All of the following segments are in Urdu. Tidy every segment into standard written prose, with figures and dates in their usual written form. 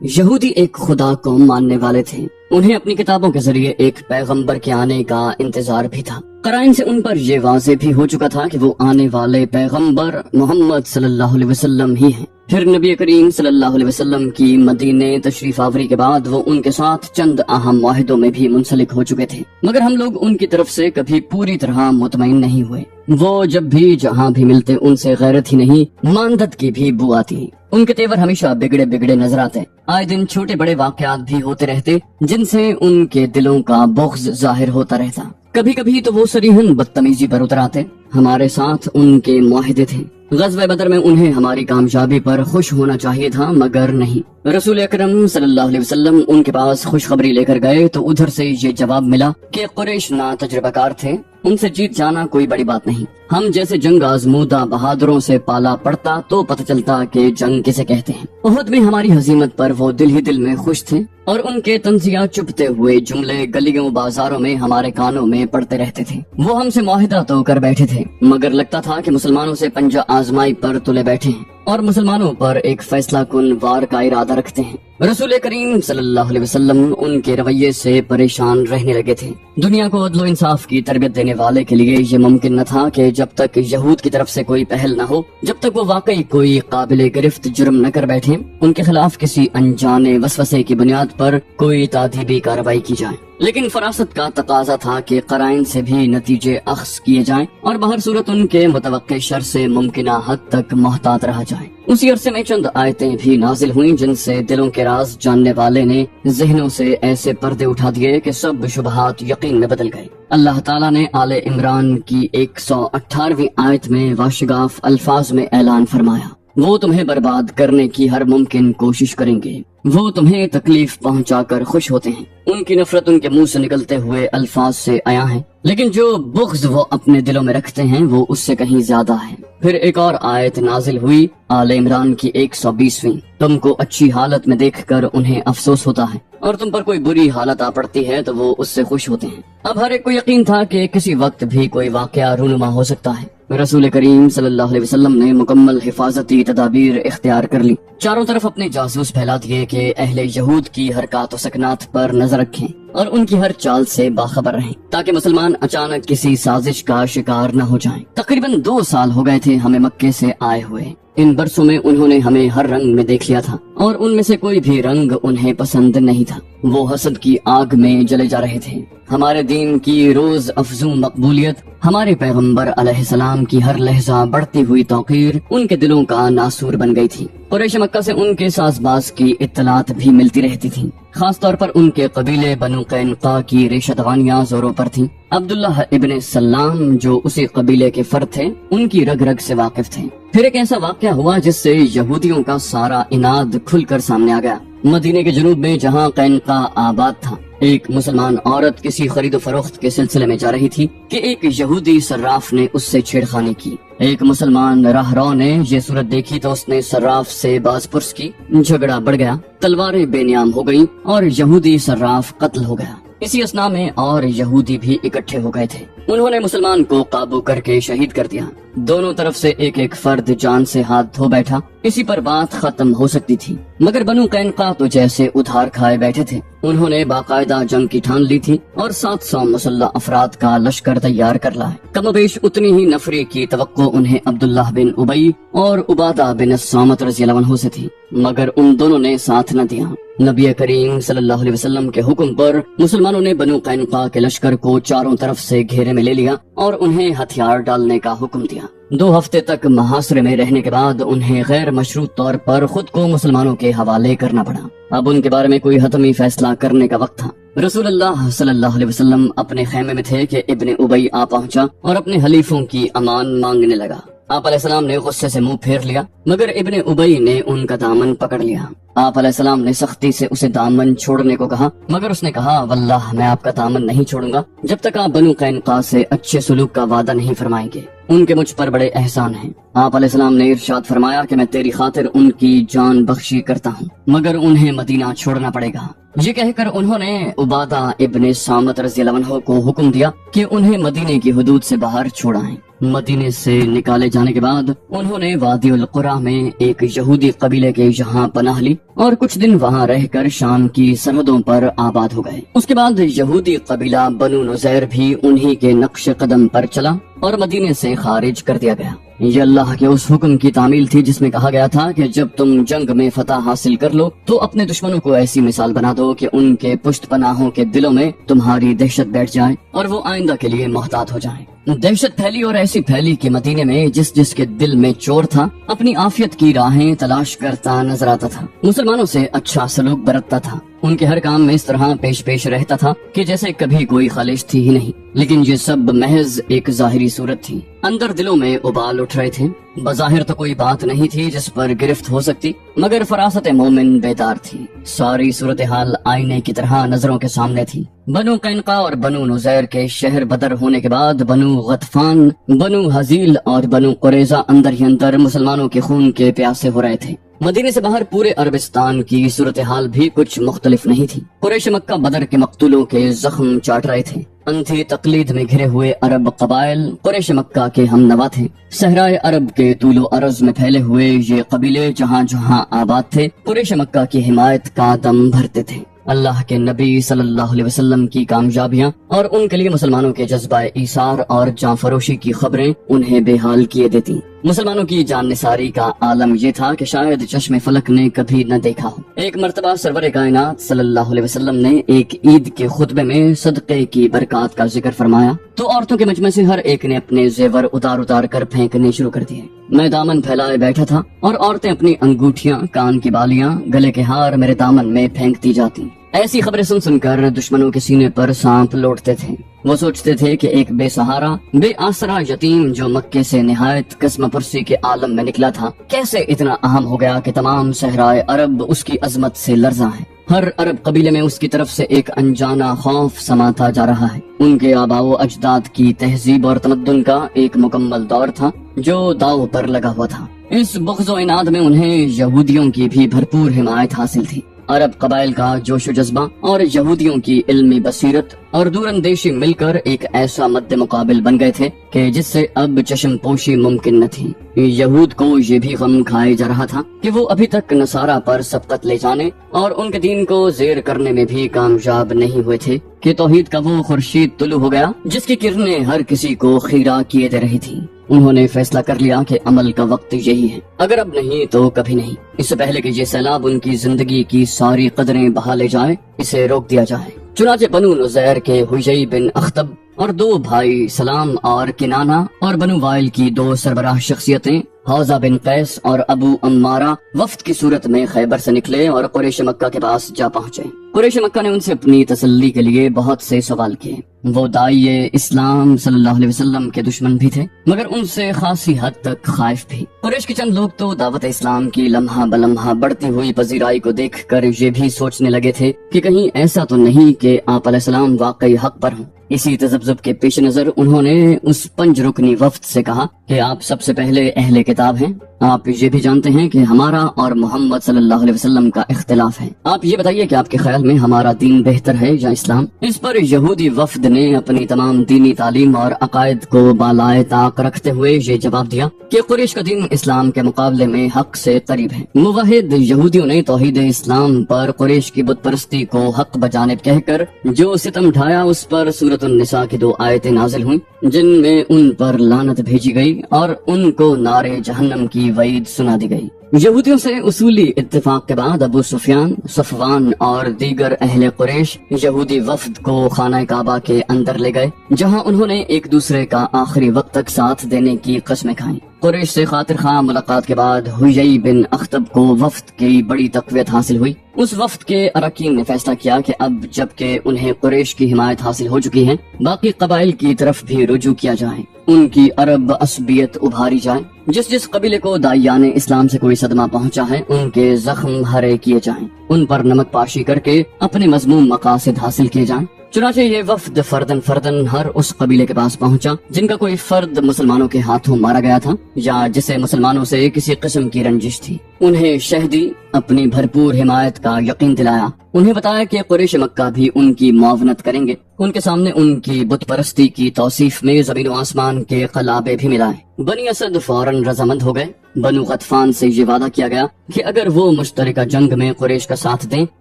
یہودی ایک خدا کو ماننے والے تھے. انہیں اپنی کتابوں کے ذریعے ایک پیغمبر کے آنے کا انتظار بھی تھا. قرائن سے ان پر یہ واضح بھی ہو چکا تھا کہ وہ آنے والے پیغمبر محمد صلی اللہ علیہ وسلم ہی ہیں. پھر نبی کریم صلی اللہ علیہ وسلم کی مدینے تشریف آوری کے بعد وہ ان کے ساتھ چند اہم معاہدوں میں بھی منسلک ہو چکے تھے، مگر ہم لوگ ان کی طرف سے کبھی پوری طرح مطمئن نہیں ہوئے. وہ جب بھی جہاں بھی ملتے ان سے غیرت ہی نہیں ماندت کی بھی بو آتی. ان کے تیور ہمیشہ بگڑے بگڑے نظر آتے. آئے دن چھوٹے بڑے واقعات بھی ہوتے رہتے جن سے ان کے دلوں کا بغض ظاہر ہوتا رہتا. کبھی کبھی تو وہ صریحاً بدتمیزی پر اتر آتے. ہمارے ساتھ ان کے معاہدے تھے. غزوہ بدر میں انہیں ہماری کامیابی پر خوش ہونا چاہیے تھا، مگر نہیں. رسول اکرم صلی اللہ علیہ وسلم ان کے پاس خوشخبری لے کر گئے تو ادھر سے یہ جواب ملا کہ قریش نا تجربہ کار تھے، ان سے جیت جانا کوئی بڑی بات نہیں. ہم جیسے جنگ آزمودہ بہادروں سے پالا پڑتا تو پتہ چلتا کہ جنگ کسے کہتے ہیں. احد میں ہماری ہزیمت پر وہ دل ہی دل میں خوش تھے اور ان کے تنزیہ چپتے ہوئے جملے گلیوں بازاروں میں ہمارے کانوں میں پڑتے رہتے تھے. وہ ہم سے معاہدہ تو کر بیٹھے تھے، مگر لگتا تھا کہ مسلمانوں سے پنجہ آزمائی پر تلے بیٹھے ہیں اور مسلمانوں پر ایک فیصلہ کن وار کا ارادہ رکھتے ہیں. رسول کریم صلی اللہ علیہ وسلم ان کے رویے سے پریشان رہنے لگے تھے. دنیا کو عدل و انصاف کی تربیت دینے والے کے لیے یہ ممکن نہ تھا کہ جب تک یہود کی طرف سے کوئی پہل نہ ہو، جب تک وہ واقعی کوئی قابل گرفت جرم نہ کر بیٹھے، ان کے خلاف کسی انجانے وسوسے کی بنیاد پر کوئی تادیبی کارروائی کی جائے. لیکن فراست کا تقاضا تھا کہ قرائن سے بھی نتیجے اخذ کیے جائیں اور بہر صورت ان کے متوقع شر سے ممکنہ حد تک محتاط رہا جائے. اسی عرصے میں چند آیتیں بھی نازل ہوئیں جن سے دلوں کے راز جاننے والے نے ذہنوں سے ایسے پردے اٹھا دیے کہ سب شبہات یقین میں بدل گئے. اللہ تعالیٰ نے آل عمران کی 118ویں آیت میں واشگاف الفاظ میں اعلان فرمایا، وہ تمہیں برباد کرنے کی ہر ممکن کوشش کریں گے، وہ تمہیں تکلیف پہنچا کر خوش ہوتے ہیں، ان کی نفرت ان کے منہ سے نکلتے ہوئے الفاظ سے عیاں ہے، لیکن جو بغض وہ اپنے دلوں میں رکھتے ہیں وہ اس سے کہیں زیادہ ہے. پھر ایک اور آیت نازل ہوئی، آل عمران کی 120ویں، تم کو اچھی حالت میں دیکھ کر انہیں افسوس ہوتا ہے اور تم پر کوئی بری حالت آ پڑتی ہے تو وہ اس سے خوش ہوتے ہیں. اب ہر ایک کو یقین تھا کہ کسی وقت بھی کوئی واقعہ رونما ہو سکتا ہے. رسول کریم صلی اللہ علیہ وسلم نے مکمل حفاظتی تدابیر اختیار کر لی. چاروں طرف اپنے جاسوس پھیلا دیے کہ اہل یہود کی حرکات و سکنات پر نظر رکھیں اور ان کی ہر چال سے باخبر رہیں تاکہ مسلمان اچانک کسی سازش کا شکار نہ ہو جائیں. تقریباً 2 سال ہو گئے تھے ہمیں مکے سے آئے ہوئے. ان برسوں میں انہوں نے ہمیں ہر رنگ میں دیکھ لیا تھا اور ان میں سے کوئی بھی رنگ انہیں پسند نہیں تھا. وہ حسد کی آگ میں جلے جا رہے تھے. ہمارے دین کی روز افزوں مقبولیت، ہمارے پیغمبر علیہ السلام کی ہر لہجہ بڑھتی ہوئی توقیر ان کے دلوں کا ناسور بن گئی تھی. قریش مکہ سے ان کے ساز باز کی اطلاعات بھی ملتی رہتی تھیں. خاص طور پر ان کے قبیلے بنو قینقاع کی ریشہ دوانیاں زوروں پر تھیں. عبداللہ ابن سلام جو اسی قبیلے کے فرد تھے ان کی رگ رگ سے واقف تھے. پھر ایک ایسا واقعہ ہوا جس سے یہودیوں کا سارا اناد کھل کر سامنے آ گیا. مدینے کے جنوب میں جہاں قینقاع آباد تھا، ایک مسلمان عورت کسی خرید و فروخت کے سلسلے میں جا رہی تھی کہ ایک یہودی صراف نے اس سے چھیڑخانی کی. ایک مسلمان راہرو نے یہ صورت دیکھی تو اس نے صراف سے باز پرس کی. جھگڑا بڑھ گیا، تلواریں بے نیام ہو گئیں اور یہودی صراف قتل ہو گیا. اسی اثنا میں اور یہودی بھی اکٹھے ہو گئے تھے. انہوں نے مسلمان کو قابو کر کے شہید کر دیا. دونوں طرف سے ایک ایک فرد جان سے ہاتھ دھو بیٹھا. اسی پر بات ختم ہو سکتی تھی، مگر بنو قینقاع تو جیسے ادھار کھائے بیٹھے تھے. انہوں نے باقاعدہ جنگ کی ٹھان لی تھی اور 700 مسلح افراد کا لشکر تیار کر لائے. کم و بیش اتنی ہی نفری کی توقع انہیں عبداللہ بن ابی اور عبادہ بن الصامت رضی اللہ عنہ سے تھی، مگر ان دونوں نے ساتھ نہ دیا. نبی کریم صلی اللہ علیہ وسلم کے حکم پر مسلمانوں نے بنو قینقاع کے لشکر کو چاروں طرف سے گھیرے میں لے لیا اور انہیں ہتھیار ڈالنے کا حکم دیا. 2 ہفتے تک محاصرے میں رہنے کے بعد انہیں غیر مشروط طور پر خود کو مسلمانوں کے حوالے کرنا پڑا. اب ان کے بارے میں کوئی حتمی فیصلہ کرنے کا وقت تھا. رسول اللہ صلی اللہ علیہ وسلم اپنے خیمے میں تھے کہ ابن ابی آ پہنچا اور اپنے حلیفوں کی امان مانگنے لگا. آپ علیہ السلام نے غصے سے منہ پھیر لیا، مگر ابن ابی نے ان کا دامن پکڑ لیا. آپ علیہ السلام نے سختی سے اسے دامن چھوڑنے کو کہا، مگر اس نے کہا، واللہ میں آپ کا دامن نہیں چھوڑوں گا جب تک آپ بنو قینقاع سے اچھے سلوک کا وعدہ نہیں فرمائیں گے. ان کے مجھ پر بڑے احسان ہیں. آپ علیہ السلام نے ارشاد فرمایا کہ میں تیری خاطر ان کی جان بخشی کرتا ہوں، مگر انہیں مدینہ چھوڑنا پڑے گا. یہ کہہ کر انہوں نے عبادہ ابن صامت رضی اللہ عنہ کو حکم دیا کہ انہیں مدینے کی حدود سے باہر چھوڑائیں. مدینے سے نکالے جانے کے بعد انہوں نے وادی القرا میں ایک یہودی قبیلے کے یہاں پناہ لی اور کچھ دن وہاں رہ کر شام کی سرحدوں پر آباد ہو گئے۔ اس کے بعد یہودی قبیلہ بنو نذیر بھی انہی کے نقش قدم پر چلا اور مدینے سے خارج کر دیا گیا۔ یہ اللہ کے اس حکم کی تعمیل تھی جس میں کہا گیا تھا کہ جب تم جنگ میں فتح حاصل کر لو تو اپنے دشمنوں کو ایسی مثال بنا دو کہ ان کے پشت پناہوں کے دلوں میں تمہاری دہشت بیٹھ جائے اور وہ آئندہ کے لیے محتاط ہو جائیں۔ دہشت پھیلی اور ایسی پھیلی کہ مدینے میں جس کے دل میں چور تھا اپنی عافیت کی راہیں تلاش کرتا نظر آتا تھا، مسلمانوں سے اچھا سلوک برتتا تھا، ان کے ہر کام میں اس طرح پیش رہتا تھا کہ جیسے کبھی کوئی خالص تھی ہی نہیں۔ لیکن یہ سب محض ایک ظاہری صورت تھی، اندر دلوں میں ابال اٹھ رہے تھے۔ بظاہر تو کوئی بات نہیں تھی جس پر گرفت ہو سکتی، مگر فراست مومن بیدار تھی۔ ساری صورتحال آئینے کی طرح نظروں کے سامنے تھی۔ بنو قینقاع اور بنو نذیر کے شہر بدر ہونے کے بعد بنو غطفان، بنو حزیل اور بنو قریظہ اندر ہی اندر مسلمانوں کے خون کے پیاسے ہو رہے تھے۔ مدینے سے باہر پورے عربستان کی صورتحال بھی کچھ مختلف نہیں تھی۔ قریش مکہ بدر کے مقتولوں کے زخم چاٹ رہے تھے۔ انتھی تقلید میں گھرے ہوئے عرب قبائل قریش مکہ کے ہم نوا تھے۔ صحرائے عرب کے طول و عرض میں پھیلے ہوئے یہ قبیلے جہاں جہاں آباد تھے قریش مکہ کی حمایت کا دم بھرتے تھے۔ اللہ کے نبی صلی اللہ علیہ وسلم کی کامیابیاں اور ان کے لیے مسلمانوں کے جذبہ ایثار اور جاں فروشی کی خبریں انہیں بے حال کیے دیتی۔ مسلمانوں کی جان نثاری کا عالم یہ تھا کہ شاید چشم فلک نے کبھی نہ دیکھا ہو۔ ایک مرتبہ سرور کائنات صلی اللہ علیہ وسلم نے ایک عید کے خطبے میں صدقے کی برکات کا ذکر فرمایا تو عورتوں کے مجمع سے ہر ایک نے اپنے زیور اتار کر پھینکنے شروع کر دیے۔ میں دامن پھیلائے بیٹھا تھا اور عورتیں اپنی انگوٹھیاں، کان کی بالیاں، گلے کے ہار میرے دامن میں پھینکتی جاتی۔ ایسی خبریں سن کر دشمنوں کے سینے پر سانپ لوٹتے تھے۔ وہ سوچتے تھے کہ ایک بے سہارا، بے آسرا یتیم جو مکے سے نہایت قسم پرسی کے عالم میں نکلا تھا کیسے اتنا اہم ہو گیا کہ تمام صحرائے عرب اس کی عظمت سے لرزاں ہے۔ ہر عرب قبیلے میں اس کی طرف سے ایک انجانا خوف سماتا جا رہا ہے۔ ان کے آباء و اجداد کی تہذیب اور تمدن کا ایک مکمل دور تھا جو داؤ پر لگا ہوا تھا۔ اس بغض و عناد میں انہیں یہودیوں کی بھی بھرپور حمایت حاصل تھی۔ عرب قبائل کا جوش و جذبہ اور یہودیوں کی علمی بصیرت اور دور اندیشی مل کر ایک ایسا مد مقابل بن گئے تھے کہ جس سے اب چشم پوشی ممکن نہ تھی۔ یہود کو یہ بھی غم کھائے جا رہا تھا کہ وہ ابھی تک نصارہ پر سبقت لے جانے اور ان کے دین کو زیر کرنے میں بھی کامیاب نہیں ہوئے تھے کہ توحید کا وہ خورشید طلوع ہو گیا جس کی کرنیں ہر کسی کو خیرہ کیے دے رہی تھی۔ انہوں نے فیصلہ کر لیا کہ عمل کا وقت یہی ہے، اگر اب نہیں تو کبھی نہیں۔ اس سے پہلے کہ یہ سیلاب ان کی زندگی کی ساری قدریں بہا لے جائے اسے روک دیا جائے۔ چنانچہ بنو نذیر کے حیی بن اخطب اور دو بھائی سلام اور کنانہ اور بنو وائل کی دو سربراہ شخصیتیں حوزہ بن قیس اور ابو امارہ وفد کی صورت میں خیبر سے نکلے اور قریش مکہ کے پاس جا پہنچے۔ قریش مکہ نے ان سے اپنی تسلی کے لیے بہت سے سوال کیے۔ وہ داعی اسلام صلی اللہ علیہ وسلم کے دشمن بھی تھے مگر ان سے خاصی حد تک خائف بھی۔ قریش کے چند لوگ تو دعوت اسلام کی لمحہ بلمحہ بڑھتی ہوئی پذیرائی کو دیکھ کر یہ بھی سوچنے لگے تھے کہ کہیں ایسا تو نہیں کہ آپ علیہ السلام واقعی حق پر ہوں۔ اسی تذبذب کے پیش نظر انہوں نے اس 5 رکنی وفد سے کہا کہ آپ سب سے پہلے اہل کتاب ہیں، آپ یہ بھی جانتے ہیں کہ ہمارا اور محمد صلی اللہ علیہ وسلم کا اختلاف ہے، آپ یہ بتائیے کہ آپ کے خیال میں ہمارا دین بہتر ہے یا اسلام؟ اس پر یہودی وفد نے اپنی تمام دینی تعلیم اور عقائد کو بالائے طاق رکھتے ہوئے یہ جواب دیا کہ قریش کا دین اسلام کے مقابلے میں حق سے قریب ہے۔ موحد یہودیوں نے توحید اسلام پر قریش کی بت پرستی کو حق بجانب کہہ کر جو ستم ڈھایا اس پر سورۃ النساء کی 2 آیتیں نازل ہوئیں جن میں ان پر لعنت بھیجی گئی اور ان کو نار جہنم کی وعید سنا دی گئی۔ یہودیوں سے اصولی اتفاق کے بعد ابو سفیان، صفوان اور دیگر اہل قریش یہودی وفد کو خانہ کعبہ کے اندر لے گئے جہاں انہوں نے ایک دوسرے کا آخری وقت تک ساتھ دینے کی قسمیں کھائیں۔ قریش سے خاطر خواہ ملاقات کے بعد حیی بن اخطب کو وفد کی بڑی تقویت حاصل ہوئی۔ اس وفد کے اراکین نے فیصلہ کیا کہ اب جبکہ انہیں قریش کی حمایت حاصل ہو چکی ہے باقی قبائل کی طرف بھی رجوع کیا جائے، ان کی عرب عصبیت ابھاری جائے، جس قبیلے کو داعیان اسلام سے کوئی صدمہ پہنچا ہے ان کے زخم ہرے کیے جائیں، ان پر نمک پاشی کر کے اپنے مذموم مقاصد حاصل کیے جائیں۔ چنانچہ یہ وفد فردن ہر اس قبیلے کے پاس پہنچا جن کا کوئی فرد مسلمانوں کے ہاتھوں مارا گیا تھا یا جسے مسلمانوں سے کسی قسم کی رنجش تھی۔ انہیں شہدی اپنی بھرپور حمایت کا یقین دلایا انہیں بتایا کہ قریش مکہ بھی ان کی معاونت کریں گے۔ ان کے سامنے ان کی بت پرستی کی توصیف میں زمین و آسمان کے قلابے بھی ملائے۔ بنی اسد فوراً رضامند ہو گئے۔ بنو غطفان سے یہ وعدہ کیا گیا کہ اگر وہ مشترکہ جنگ میں قریش کا ساتھ دیں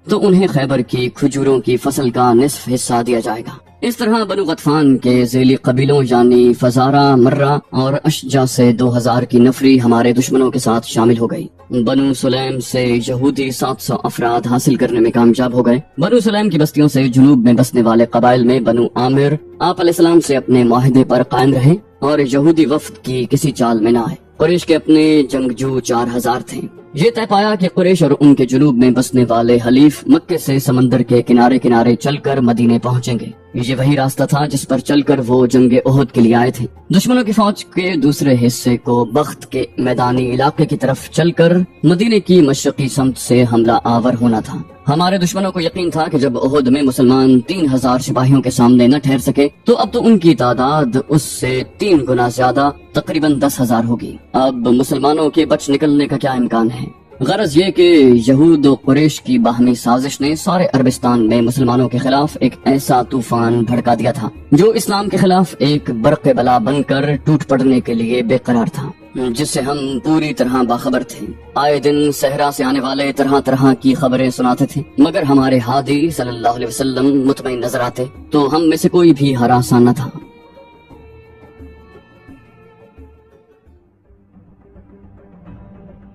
تو انہیں خیبر کی کھجوروں کی فصل کا نصف حصہ دیا جائے گا۔ اس طرح بنو غطفان کے ذیلی قبیلوں یعنی فزارہ، مرہ اور اشجع سے 2000 کی نفری ہمارے دشمنوں کے ساتھ شامل ہو گئی۔ بنو سلیم سے یہودی 700 افراد حاصل کرنے میں کامیاب ہو گئے۔ بنو سلیم کی بستیوں سے جنوب میں بسنے والے قبائل میں بنو عامر آپ علیہ السلام سے اپنے معاہدے پر قائم رہے اور یہودی وفد کی کسی چال میں نہ آئے۔ قریش کے اپنے جنگجو 4000 تھے۔ یہ طے پایا کہ قریش اور ان کے جنوب میں بسنے والے حلیف مکے سے سمندر کے کنارے کنارے چل کر مدینے پہنچیں گے۔ یہ وہی راستہ تھا جس پر چل کر وہ جنگ احد کے لیے آئے تھے۔ دشمنوں کی فوج کے دوسرے حصے کو بخت کے میدانی علاقے کی طرف چل کر مدینے کی مشرقی سمت سے حملہ آور ہونا تھا۔ ہمارے دشمنوں کو یقین تھا کہ جب احد میں مسلمان 3000 سپاہیوں کے سامنے نہ ٹھہر سکے تو اب تو ان کی تعداد اس سے 3 گنا زیادہ تقریباً 10,000 ہوگی۔ اب مسلمانوں کے بچ نکلنے کا کیا امکان ہے؟ غرض یہ کہ یہود و قریش کی باہمی سازش نے سارے عربستان میں مسلمانوں کے خلاف ایک ایسا طوفان بھڑکا دیا تھا جو اسلام کے خلاف ایک برق بلا بن کر ٹوٹ پڑنے کے لیے بے قرار تھا، جس سے ہم پوری طرح باخبر تھے۔ آئے دن صحرا سے آنے والے طرح طرح کی خبریں سناتے تھے، مگر ہمارے ہادی صلی اللہ علیہ وسلم مطمئن نظر آتے تو ہم میں سے کوئی بھی ہراساں نہ تھا۔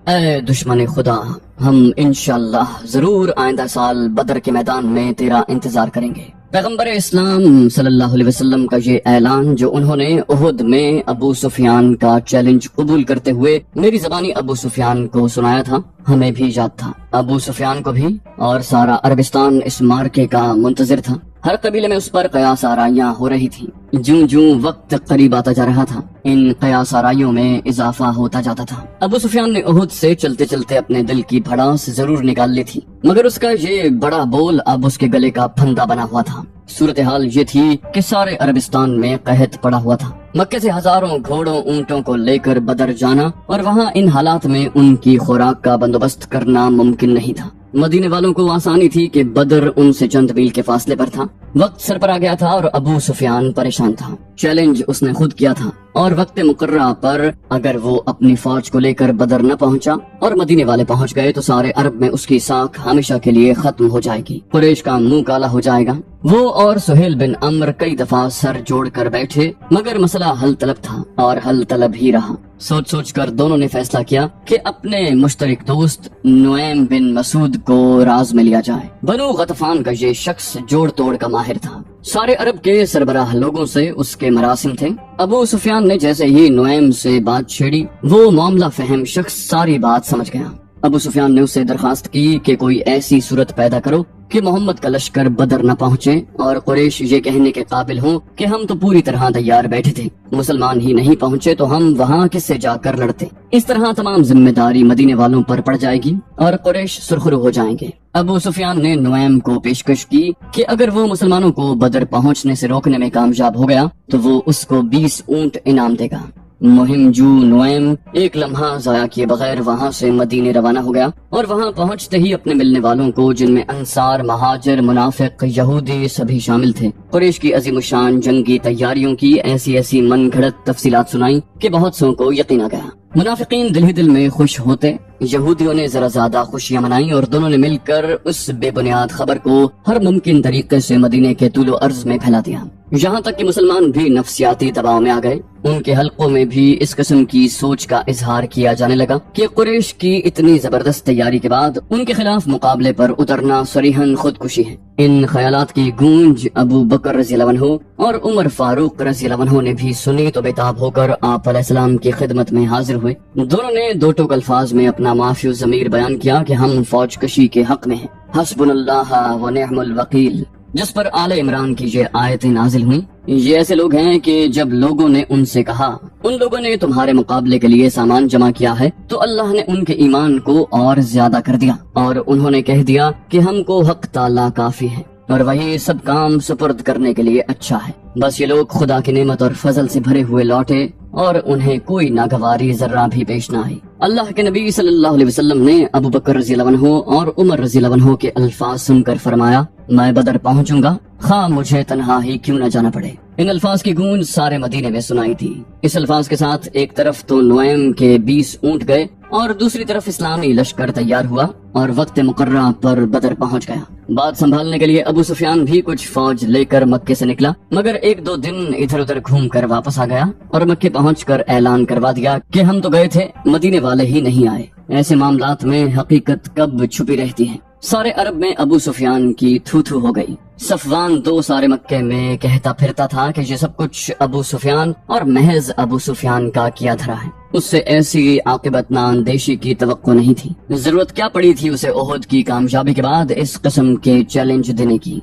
اے دشمن خدا، ہم انشاءاللہ ضرور آئندہ سال بدر کے میدان میں تیرا انتظار کریں گے۔ پیغمبر اسلام صلی اللہ علیہ وسلم کا یہ اعلان جو انہوں نے احد میں ابو سفیان کا چیلنج قبول کرتے ہوئے میری زبانی ابو سفیان کو سنایا تھا، ہمیں بھی یاد تھا، ابو سفیان کو بھی، اور سارا عربستان اس مارکے کا منتظر تھا۔ ہر قبیلے میں اس پر قیاس آرائیاں ہو رہی تھیں۔ جوں جوں وقت قریب آتا جا رہا تھا ان قیاس آرائیوں میں اضافہ ہوتا جاتا تھا۔ ابو سفیان نے احد سے چلتے چلتے اپنے دل کی بھڑاس ضرور نکال لی تھی، مگر اس کا یہ بڑا بول اب اس کے گلے کا پھندا بنا ہوا تھا۔ صورتحال یہ تھی کہ سارے عربستان میں قحط پڑا ہوا تھا۔ مکے سے ہزاروں گھوڑوں اونٹوں کو لے کر بدر جانا اور وہاں ان حالات میں ان کی خوراک کا بندوبست کرنا ممکن نہیں تھا۔ مدینے والوں کو آسانی تھی کہ بدر ان سے چند میل کے فاصلے پر تھا۔ وقت سر پر آ گیا تھا اور ابو سفیان پریشان تھا۔ چیلنج اس نے خود کیا تھا اور وقت مقررہ پر اگر وہ اپنی فوج کو لے کر بدر نہ پہنچا اور مدینے والے پہنچ گئے تو سارے عرب میں اس کی ساکھ ہمیشہ کے لیے ختم ہو جائے گی۔ قریش کا منہ کالا ہو جائے گا۔ وہ اور سہیل بن عمر کئی دفعہ سر جوڑ کر بیٹھے، مگر مسئلہ حل طلب تھا اور حل طلب ہی رہا۔ سوچ سوچ کر دونوں نے فیصلہ کیا کہ اپنے مشترک دوست نعیم بن مسعود کو راز میں لیا جائے۔ بنو غطفان کا یہ شخص جوڑ توڑ کا ماہر تھا۔ سارے عرب کے سربراہ لوگوں سے اس کے مراسم تھے۔ ابو سفیان نے جیسے ہی نعیم سے بات چھیڑی، وہ معاملہ فہم شخص ساری بات سمجھ گیا۔ ابو سفیان نے اس سے درخواست کی کہ کوئی ایسی صورت پیدا کرو کہ محمد کا لشکر بدر نہ پہنچے اور قریش یہ کہنے کے قابل ہوں کہ ہم تو پوری طرح تیار بیٹھے تھے، مسلمان ہی نہیں پہنچے تو ہم وہاں کس سے جا کر لڑتے۔ اس طرح تمام ذمہ داری مدینے والوں پر پڑ جائے گی اور قریش سرخرو ہو جائیں گے۔ ابو سفیان نے نعیم کو پیشکش کی کہ اگر وہ مسلمانوں کو بدر پہنچنے سے روکنے میں کامیاب ہو گیا تو وہ اس کو 20 اونٹ انعام دے گا۔ مہم جو نعیم ایک لمحہ ضائع کیے بغیر وہاں سے مدینے روانہ ہو گیا اور وہاں پہنچتے ہی اپنے ملنے والوں کو، جن میں انصار، مہاجر، منافق، یہودی سبھی شامل تھے، قریش کی عظیم الشان جنگی تیاریوں کی ایسی من گھڑت تفصیلات سنائی کہ بہت سو کو یقین آ گیا۔ منافقین دل ہی دل میں خوش ہوتے، یہودیوں نے ذرا زیادہ خوشیاں منائی اور دونوں نے مل کر اس بے بنیاد خبر کو ہر ممکن طریقے سے مدینے کے طول و عرض میں پھیلا دیا، یہاں تک کہ مسلمان بھی نفسیاتی دباؤ میں آ گئے۔ ان کے حلقوں میں بھی اس قسم کی سوچ کا اظہار کیا جانے لگا کہ قریش کی اتنی زبردست تیاری کے بعد ان کے خلاف مقابلے پر اترنا صریحاً خودکشی ہے۔ ان خیالات کی گونج ابو بکر رضی اللہ عنہ اور عمر فاروق رضی اللہ عنہ نے بھی سنی تو بےتاب ہو کر آپ علیہ السلام کی خدمت میں حاضر ہوئے۔ دونوں نے دو ٹوک الفاظ میں اپنا معافی الضمیر بیان کیا کہ ہم فوج کشی کے حق میں ہیں، حسبنا اللہ و نعم الوکیل، جس پر آل عمران کی یہ آیتیں نازل ہوئیں۔ یہ ایسے لوگ ہیں کہ جب لوگوں نے ان سے کہا ان لوگوں نے تمہارے مقابلے کے لیے سامان جمع کیا ہے تو اللہ نے ان کے ایمان کو اور زیادہ کر دیا اور انہوں نے کہہ دیا کہ ہم کو حق تعالی کافی ہے۔ اور وہی سب کام سپرد کرنے کے لیے اچھا ہے۔ بس یہ لوگ خدا کی نعمت اور فضل سے بھرے ہوئے لوٹے اور انہیں کوئی ناگواری ذرہ بھی پیش نہ آئی۔ اللہ کے نبی صلی اللہ علیہ وسلم نے ابو بکر رضی اللہ عنہ اور عمر رضی اللہ عنہ کے الفاظ سن کر فرمایا، میں بدر پہنچوں گا خواہ مجھے تنہا ہی کیوں نہ جانا پڑے۔ ان الفاظ کی گونج سارے مدینے میں سنائی تھی۔ اس الفاظ کے ساتھ ایک طرف تو نعیم کے 20 اونٹ گئے اور دوسری طرف اسلامی لشکر تیار ہوا اور وقت مقررہ پر بدر پہنچ گیا۔ بات سنبھالنے کے لیے ابو سفیان بھی کچھ فوج لے کر مکے سے نکلا، مگر 1-2 دن ادھر ادھر گھوم کر واپس آ گیا اور مکے پہنچ کر اعلان کروا دیا کہ ہم تو گئے تھے، مدینے والے ہی نہیں آئے۔ ایسے معاملات میں حقیقت کب چھپی رہتی ہے۔ سارے عرب میں ابو سفیان کی تھو تھو ہو گئی۔ صفوان 2 سارے مکے میں کہتا پھرتا تھا کہ یہ سب کچھ ابو سفیان اور محض ابو سفیان کا کیا دھرا ہے۔ اس سے ایسی عاقبت نہ اندیشی کی توقع نہیں تھی۔ ضرورت کیا پڑی تھی اسے احد کی کامیابی کے بعد اس قسم کے چیلنج دینے کی؟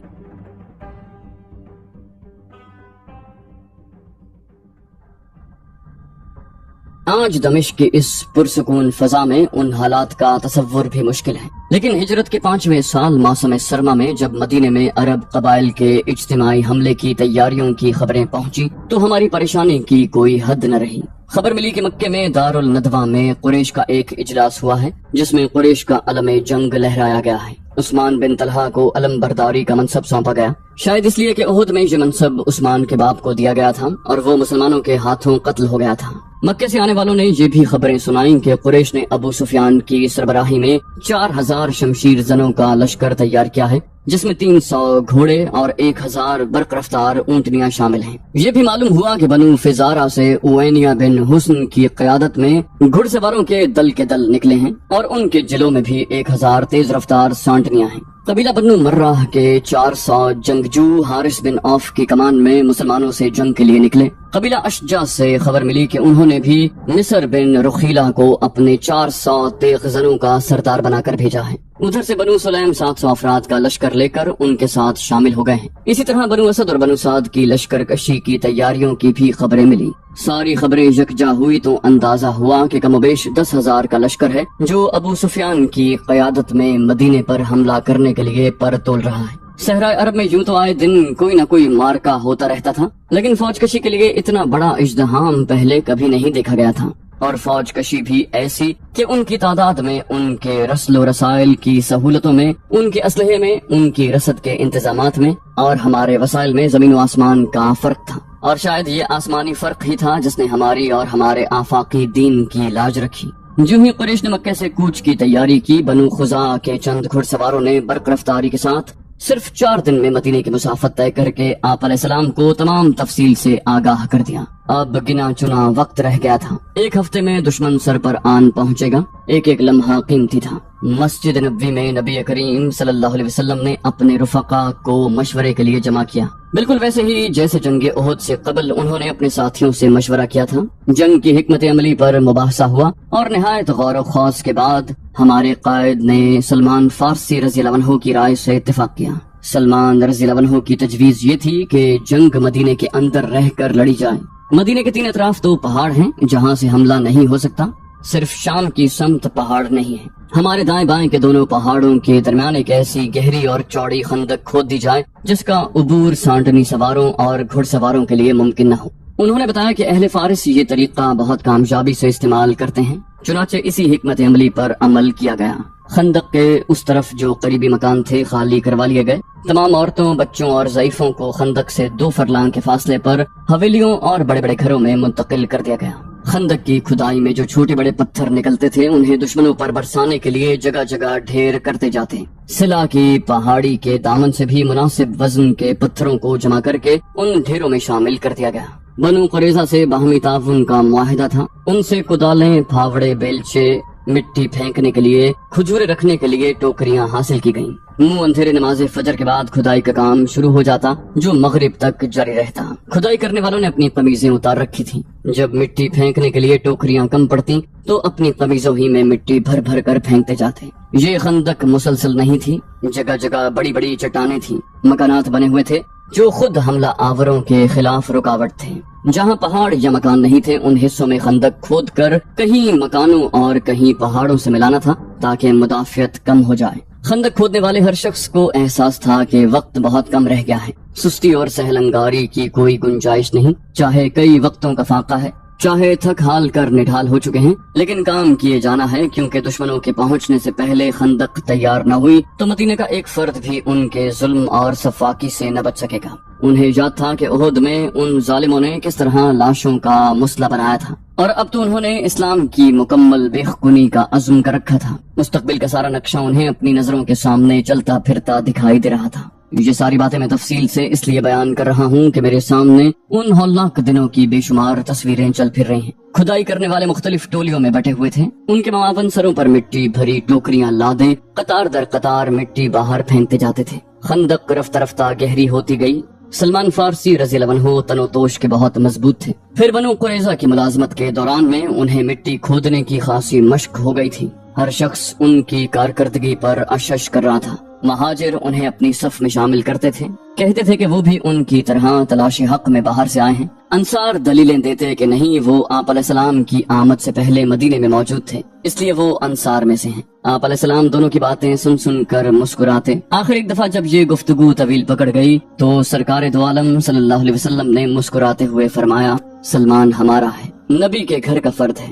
آج دمشق کی اس پرسکون فضا میں ان حالات کا تصور بھی مشکل ہے، لیکن ہجرت کے 5ویں سال موسم سرما میں جب مدینے میں عرب قبائل کے اجتماعی حملے کی تیاریوں کی خبریں پہنچی تو ہماری پریشانی کی کوئی حد نہ رہی۔ خبر ملی کہ مکے میں دار الندوہ میں قریش کا ایک اجلاس ہوا ہے جس میں قریش کا علم جنگ لہرایا گیا ہے۔ عثمان بن طلحہ کو علم برداری کا منصب سونپا گیا، شاید اس لیے کہ احد میں یہ منصب عثمان کے باپ کو دیا گیا تھا اور وہ مسلمانوں کے ہاتھوں قتل ہو گیا تھا۔ مکے سے آنے والوں نے یہ بھی خبریں سنائیں کہ قریش نے ابو سفیان کی سربراہی میں 4000 شمشیر زنوں کا لشکر تیار کیا ہے، جس میں 300 گھوڑے اور 1000 برق رفتار اونٹنیاں شامل ہیں۔ یہ بھی معلوم ہوا کہ بنو فزارہ سے اوینیا بن حسن کی قیادت میں گھڑ سواروں کے دل نکلے ہیں اور ان کے جلوں میں بھی 1000 تیز رفتار سانٹنیاں ہیں۔ قبیلہ بنو مرہ کے 400 جنگجو حارث بن عوف کی کمان میں مسلمانوں سے جنگ کے لیے نکلے۔ قبیلہ اشجع سے خبر ملی کہ انہوں نے بھی نصر بن رخیلہ کو اپنے 400 تیغ زنوں کا سردار بنا کر بھیجا ہے۔ ادھر سے بنو سلیم 700 افراد کا لشکر لے کر ان کے ساتھ شامل ہو گئے ہیں۔ اسی طرح بنو اسد اور بنو سعد کی لشکر کشی کی تیاریوں کی بھی خبریں ملی۔ ساری خبریں یکجا ہوئی تو اندازہ ہوا کہ کم و بیش 10,000 کا لشکر ہے جو ابو سفیان کی قیادت میں مدینے پر حملہ کرنے کے لیے پر تول رہا ہے۔ صحرائے عرب میں یوں تو آئے دن کوئی نہ کوئی مارکا ہوتا رہتا تھا، لیکن فوج کشی کے لیے اتنا بڑا ازدحام پہلے کبھی نہیں دیکھا گیا تھا، اور فوج کشی بھی ایسی کہ ان کی تعداد میں، ان کے رسل و رسائل کی سہولتوں میں، ان کے اسلحے میں، ان کی رسد کے انتظامات میں اور ہمارے وسائل میں زمین و آسمان کا فرق تھا۔ اور شاید یہ آسمانی فرق ہی تھا جس نے ہماری اور ہمارے آفاقی دین کی لاج رکھی۔ جو ہی قریش نے مکے سے کوچ کی تیاری کی، بنو خزاعہ کے چند گھڑ سواروں نے برق رفتاری کے ساتھ صرف 4 دن میں مدینے کی مسافت طے کر کے آپ علیہ السلام کو تمام تفصیل سے آگاہ کر دیا۔ اب گنا چنا وقت رہ گیا تھا، 1 ہفتے میں دشمن سر پر آن پہنچے گا۔ ایک لمحہ قیمتی تھا۔ مسجد نبوی میں نبی کریم صلی اللہ علیہ وسلم نے اپنے رفقا کو مشورے کے لیے جمع کیا، بالکل ویسے ہی جیسے جنگ احد سے قبل انہوں نے اپنے ساتھیوں سے مشورہ کیا تھا۔ جنگ کی حکمت عملی پر مباحثہ ہوا اور نہایت غور و خوض کے بعد ہمارے قائد نے سلمان فارسی رضی اللہ عنہ کی رائے سے اتفاق کیا۔ سلمان رضی اللہ عنہ کی تجویز یہ تھی کہ جنگ مدینے کے اندر رہ کر لڑی جائے۔ مدینے کے 3 اطراف 2 پہاڑ ہیں جہاں سے حملہ نہیں ہو سکتا، صرف شام کی سمت پہاڑ نہیں ہے۔ ہمارے دائیں بائیں کے دونوں پہاڑوں کے درمیان ایک ایسی گہری اور چوڑی خندق کھود دی جائے جس کا عبور سانٹنی سواروں اور گھڑ سواروں کے لیے ممکن نہ ہو۔ انہوں نے بتایا کہ اہل فارس یہ طریقہ بہت کامیابی سے استعمال کرتے ہیں، چنانچہ اسی حکمت عملی پر عمل کیا گیا۔ خندق کے اس طرف جو قریبی مکان تھے خالی کروا لیے گئے۔ تمام عورتوں، بچوں اور ضعیفوں کو خندق سے 2 فرلانگ کے فاصلے پر حویلیوں اور بڑے بڑے گھروں میں منتقل کر دیا گیا۔ خندق کی کھدائی میں جو چھوٹے بڑے پتھر نکلتے تھے انہیں دشمنوں پر برسانے کے لیے جگہ جگہ ڈھیر کرتے جاتے۔ سلا کی پہاڑی کے دامن سے بھی مناسب وزن کے پتھروں کو جمع کر کے ان ڈھیروں میں شامل کر دیا گیا۔ بنو قریظہ سے باہمی تعاون کا معاہدہ تھا، ان سے کدالیں، پھاوڑے، بیلچے، مٹی پھینکنے کے لیے، کھجورے رکھنے کے لیے ٹوکریاں حاصل کی گئیں۔ منہ اندھیرے نماز فجر کے بعد کھدائی کا کام شروع ہو جاتا جو مغرب تک جاری رہتا۔ کھدائی کرنے والوں نے اپنی قمیضیں اتار رکھی تھی۔ جب مٹی پھینکنے کے لیے ٹوکریاں کم پڑتی تو اپنی قمیضوں ہی میں مٹی بھر بھر کر پھینکتے جاتے۔ یہ خندق مسلسل نہیں تھی، جگہ جگہ بڑی بڑی چٹانیں تھیں، مکانات بنے ہوئے تھے جو خود حملہ آوروں کے خلاف رکاوٹ تھے۔ جہاں پہاڑ یا مکان نہیں تھے ان حصوں میں خندق کھود کر کہیں مکانوں اور کہیں پہاڑوں سے ملانا تھا تاکہ مدافعت کم ہو جائے۔ خندق کھودنے والے ہر شخص کو احساس تھا کہ وقت بہت کم رہ گیا ہے، سستی اور سہلنگاری کی کوئی گنجائش نہیں، چاہے کئی وقتوں کا فاقہ ہے، چاہے تھک ہال کر نڈھال ہو چکے ہیں، لیکن کام کیے جانا ہے، کیونکہ دشمنوں کے پہنچنے سے پہلے خندق تیار نہ ہوئی تو مدینے کا ایک فرد بھی ان کے ظلم اور سفاکی سے نہ بچ سکے گا۔ انہیں یاد تھا کہ احد میں ان ظالموں نے کس طرح لاشوں کا مسئلہ بنایا تھا، اور اب تو انہوں نے اسلام کی مکمل بے خونی کا عزم کر رکھا تھا۔ مستقبل کا سارا نقشہ انہیں اپنی نظروں کے سامنے چلتا پھرتا دکھائی دے رہا تھا۔ یہ ساری باتیں میں تفصیل سے اس لیے بیان کر رہا ہوں کہ میرے سامنے ان ہولناک دنوں کی بے شمار تصویریں چل پھر رہی ہیں۔ کھدائی کرنے والے مختلف ٹولیوں میں بٹے ہوئے تھے، ان کے معاون سروں پر مٹی بھری ٹوکریاں لادیں قطار در قطار مٹی باہر پھینکتے جاتے تھے۔ خندق رفتہ رفتہ گہری ہوتی گئی۔ سلمان فارسی رضی اللہ عنہ تن و توش کے بہت مضبوط تھے، پھر بنو قریظہ کی ملازمت کے دوران میں انہیں مٹی کھودنے کی خاصی مشق ہو گئی تھی۔ ہر شخص ان کی کارکردگی پر اشش کر رہا تھا۔ مہاجر انہیں اپنی صف میں شامل کرتے تھے، کہتے تھے کہ وہ بھی ان کی طرح تلاش حق میں باہر سے آئے ہیں۔ انصار دلیلیں دیتے کہ نہیں، وہ آپ علیہ السلام کی آمد سے پہلے مدینے میں موجود تھے، اس لیے وہ انصار میں سے ہیں۔ آپ علیہ السلام دونوں کی باتیں سن سن کر مسکراتے۔ آخر ایک دفعہ جب یہ گفتگو طویل پکڑ گئی تو سرکار دو عالم صلی اللہ علیہ وسلم نے مسکراتے ہوئے فرمایا، سلمان ہمارا ہے، نبی کے گھر کا فرد ہے۔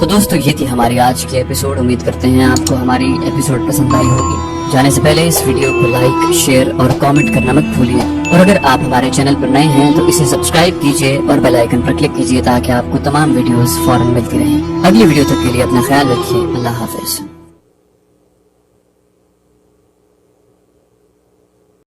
تو دوستو یہ تھی ہماری آج کی ایپیسوڈ۔ امید کرتے ہیں آپ کو ہماری ایپیسوڈ پسند آئی ہوگی۔ جانے سے پہلے اس ویڈیو کو لائک، شیئر اور کامنٹ کرنا مت بھولیے، اور اگر آپ ہمارے چینل پر نئے ہیں تو اسے سبسکرائب کیجیے اور بیل آئیکن پر کلک کیجیے تاکہ آپ کو تمام ویڈیوز فوراً ملتی رہیں۔ اگلی ویڈیو تک کے لیے اپنا خیال رکھیے۔ اللہ حافظ۔